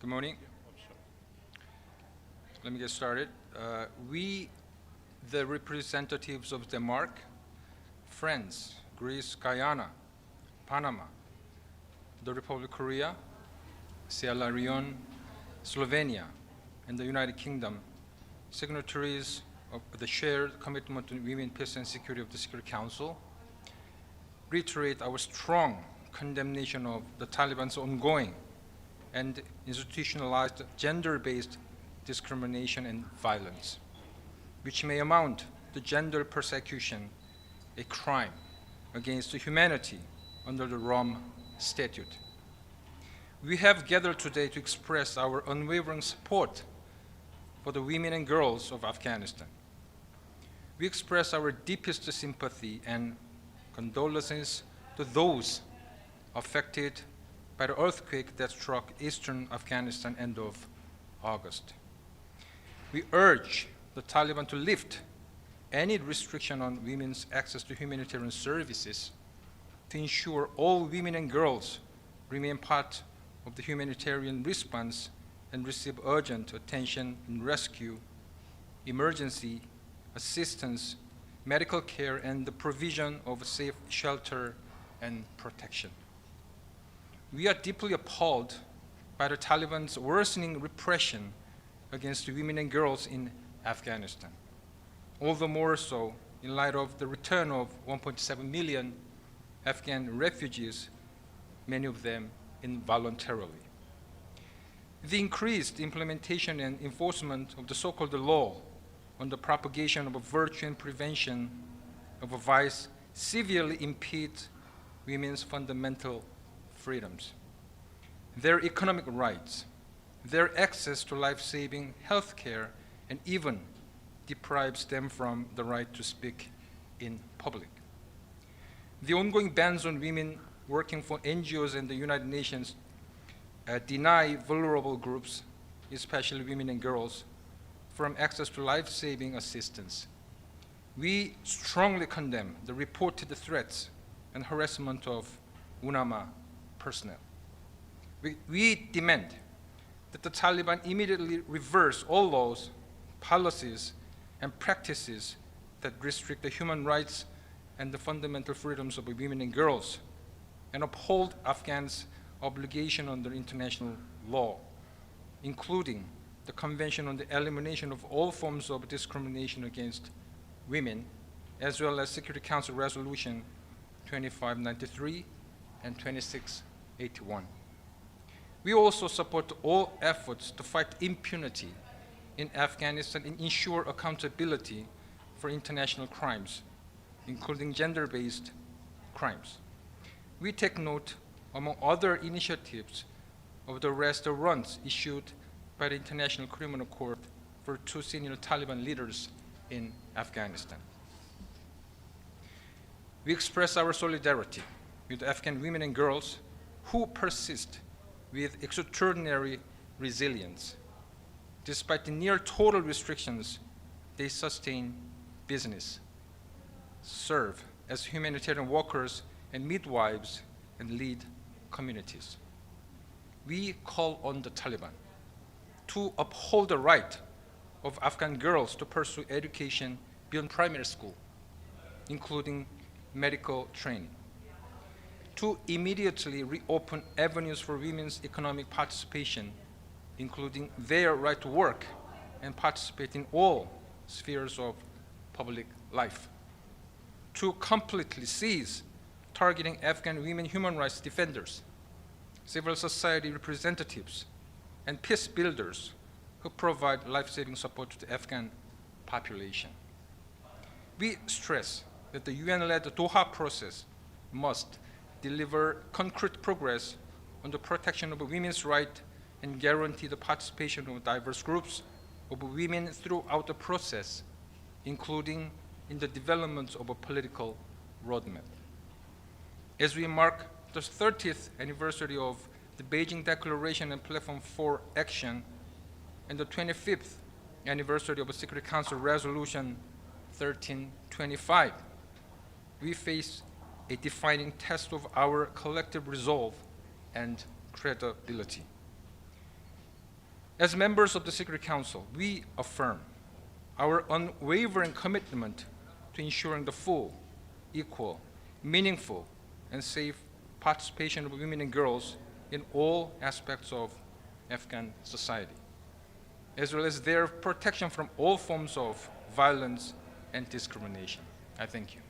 Good morning. Let me get started. We, the representatives of Denmark, France, Greece, Guyana, Panama, the Republic of Korea, Sierra Leone, Slovenia, and the United Kingdom, signatories of the shared commitment to women, peace, and security of the Security Council, reiterate our strong condemnation of the Taliban's ongoing and institutionalized gender-based discrimination and violence, which may amount to gender persecution, a crime against humanity under the Rome Statute. We have gathered today to express our unwavering support for the women and girls of Afghanistan. We express our deepest sympathy and condolences to those affected by the earthquake that struck eastern Afghanistan end of August. We urge the Taliban to lift any restriction on women's access to humanitarian services to ensure all women and girls remain part of the humanitarian response and receive urgent attention in rescue, emergency assistance, medical care, and the provision of safe shelter and protection. We are deeply appalled by the Taliban's worsening repression against women and girls in Afghanistan, all the more so in light of the return of 1.7 million Afghan refugees, many of them involuntarily. The increased implementation and enforcement of the so-called law on the propagation of a virtue and prevention of a vice severely impede women's fundamental freedoms, their economic rights, their access to life-saving health care, and even deprives them from the right to speak in public. The ongoing bans on women working for NGOs and the United Nations deny vulnerable groups, especially women and girls, from access to life-saving assistance. We strongly condemn the reported threats and harassment of UNAMA personnel. We demand that the Taliban immediately reverse all laws, policies, and practices that restrict the human rights and the fundamental freedoms of women and girls, and uphold Afghans' obligation under international law, including the Convention on the Elimination of All Forms of Discrimination Against Women, as well as Security Council Resolution 2593 and 2681. We also support all efforts to fight impunity in Afghanistan and ensure accountability for international crimes, including gender-based crimes. We take note, among other initiatives, of the arrest warrants issued by the International Criminal Court for 2 senior Taliban leaders in Afghanistan. We express our solidarity with Afghan women and girls who persist with extraordinary resilience. Despite the near total restrictions, they sustain business, serve as humanitarian workers and midwives, and lead communities. We call on the Taliban to uphold the right of Afghan girls to pursue education beyond primary school, including medical training, to immediately reopen avenues for women's economic participation, including their right to work and participate in all spheres of public life, to completely cease targeting Afghan women human rights defenders, civil society representatives, and peace builders who provide life-saving support to the Afghan population. We stress that the UN-led Doha process must deliver concrete progress on the protection of women's rights and guarantee the participation of diverse groups of women throughout the process, including in the development of a political roadmap. As we mark the 30th anniversary of the Beijing Declaration and Platform for Action and the 25th anniversary of the Security Council Resolution 1325, we face a defining test of our collective resolve and credibility. As members of the Security Council, we affirm our unwavering commitment to ensuring the full, equal, meaningful, and safe participation of women and girls in all aspects of Afghan society, as well as their protection from all forms of violence and discrimination. I thank you.